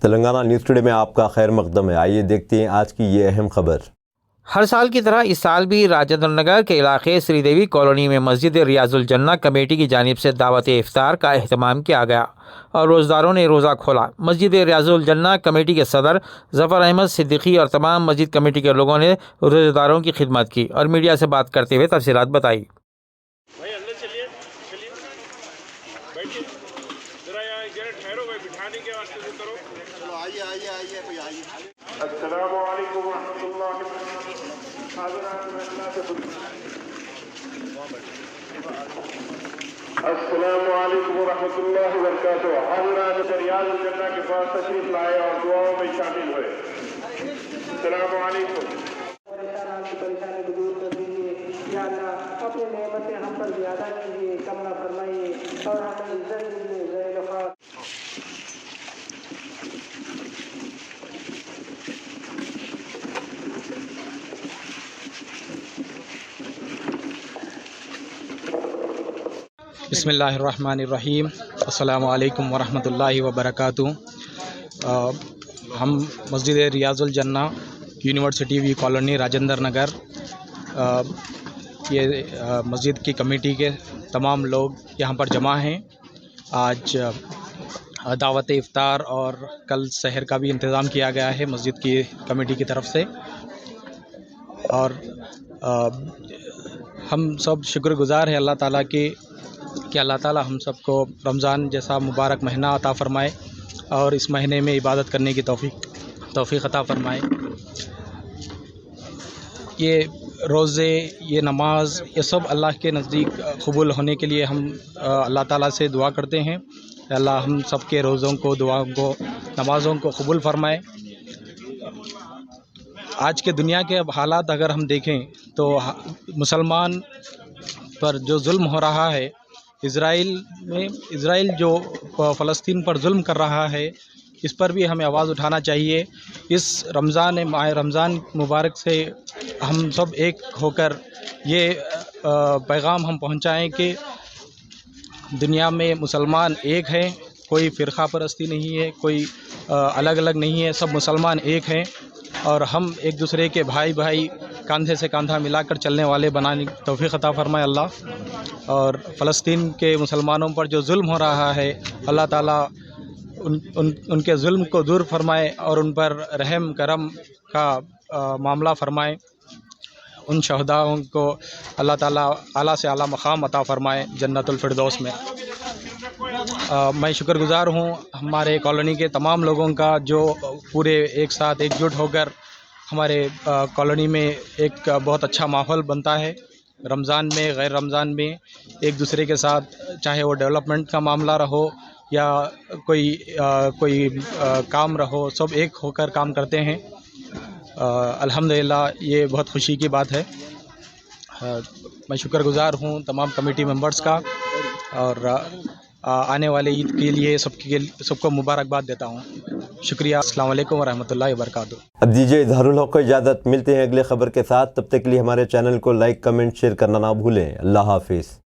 Telangana news today میں آپ کا خیر مقدم ہے۔ آئیے دیکھتے ہیں آج کی یہ اہم خبر۔ ہر سال کی طرح اس سال بھی راجندر نگر کے علاقے سری دیوی کالونی میں مسجد ریاض الجنہ کمیٹی کی جانب سے دعوت افطار کا اہتمام کیا گیا اور روزداروں نے روزہ کھولا۔ مسجد ریاض الجنہ کمیٹی کے صدر ظفر احمد صدیقی اور تمام مسجد کمیٹی کے لوگوں نے روزداروں کی خدمت کی اور میڈیا سے بات کرتے ہوئے تفصیلات بتائی۔ السلام علیکم ورحمۃ اللہ السلام علیکم ورحمۃ اللہ وبرکاتہ۔ حضرات ریاض الجنہ کے پاس تشریف لائے اور دعاؤں میں شامل ہوئے۔ السلام علیکم۔ پریشانی کو دور کر دیجیے یا اللہ، اپنی نعمتیں ہم پر زیادہ کیجیے، کم نہ فرمائیے اور ہمیں عزت دیجیے ذیل خاص۔ بسم اللہ الرحمن الرحیم۔ السلام علیکم ورحمۃ اللہ وبرکاتہ۔ ہم مسجد ریاض الجنہ یونیورسٹی وی کالونی راجندر نگر، یہ مسجد کی کمیٹی کے تمام لوگ یہاں پر جمع ہیں۔ آج دعوت افطار اور کل سحر کا بھی انتظام کیا گیا ہے مسجد کی کمیٹی کی طرف سے، اور ہم سب شکر گزار ہیں اللہ تعالیٰ کی کہ اللہ تعالیٰ ہم سب کو رمضان جیسا مبارک مہینہ عطا فرمائے اور اس مہینے میں عبادت کرنے کی توفیق عطا فرمائے۔ یہ روزے، یہ نماز، یہ سب اللہ کے نزدیک قبول ہونے کے لیے ہم اللہ تعالیٰ سے دعا کرتے ہیں کہ اللہ ہم سب کے روزوں کو، دعاؤں کو، نمازوں کو قبول فرمائے۔ آج کے دنیا کے حالات اگر ہم دیکھیں تو مسلمان پر جو ظلم ہو رہا ہے، اسرائیل جو فلسطین پر ظلم کر رہا ہے، اس پر بھی ہمیں آواز اٹھانا چاہیے۔ اس ماہ رمضان مبارک سے ہم سب ایک ہو کر یہ پیغام ہم پہنچائیں کہ دنیا میں مسلمان ایک ہیں، کوئی فرقہ پرستی نہیں ہے، کوئی الگ الگ نہیں ہے، سب مسلمان ایک ہیں اور ہم ایک دوسرے کے بھائی کاندھے سے کاندھا ملا کر چلنے والے بنانے کی توفیق عطا فرمائے اللہ۔ اور فلسطین کے مسلمانوں پر جو ظلم ہو رہا ہے، اللہ تعالیٰ ان کے ظلم کو دور فرمائے اور ان پر رحم کرم کا معاملہ فرمائے۔ ان شہداؤں کو اللہ تعالیٰ اعلیٰ سے اعلیٰ مقام عطا فرمائے جنت الفردوس میں۔ میں شکر گزار ہوں ہمارے کالونی کے تمام لوگوں کا جو پورے ایک ساتھ ایک جٹ ہو کر ہمارے کالونی میں ایک بہت اچھا ماحول بنتا ہے۔ رمضان میں، غیر رمضان میں ایک دوسرے کے ساتھ، چاہے وہ ڈیولپمنٹ کا معاملہ رہو یا کوئی کام رہو، سب ایک ہو کر کام کرتے ہیں۔ الحمدللہ یہ بہت خوشی کی بات ہے۔ میں شکر گزار ہوں تمام کمیٹی ممبرز کا اور آنے والے عید کے لیے سب کو مبارکباد دیتا ہوں۔ شکریہ۔ السلام علیکم ورحمۃ اللہ وبرکاتہ۔ اب دیجیے اظہار الحق کو اجازت، ملتے ہیں اگلے خبر کے ساتھ، تب تک کے لیے ہمارے چینل کو لائک، کمنٹ، شیئر کرنا نہ بھولیں۔ اللہ حافظ۔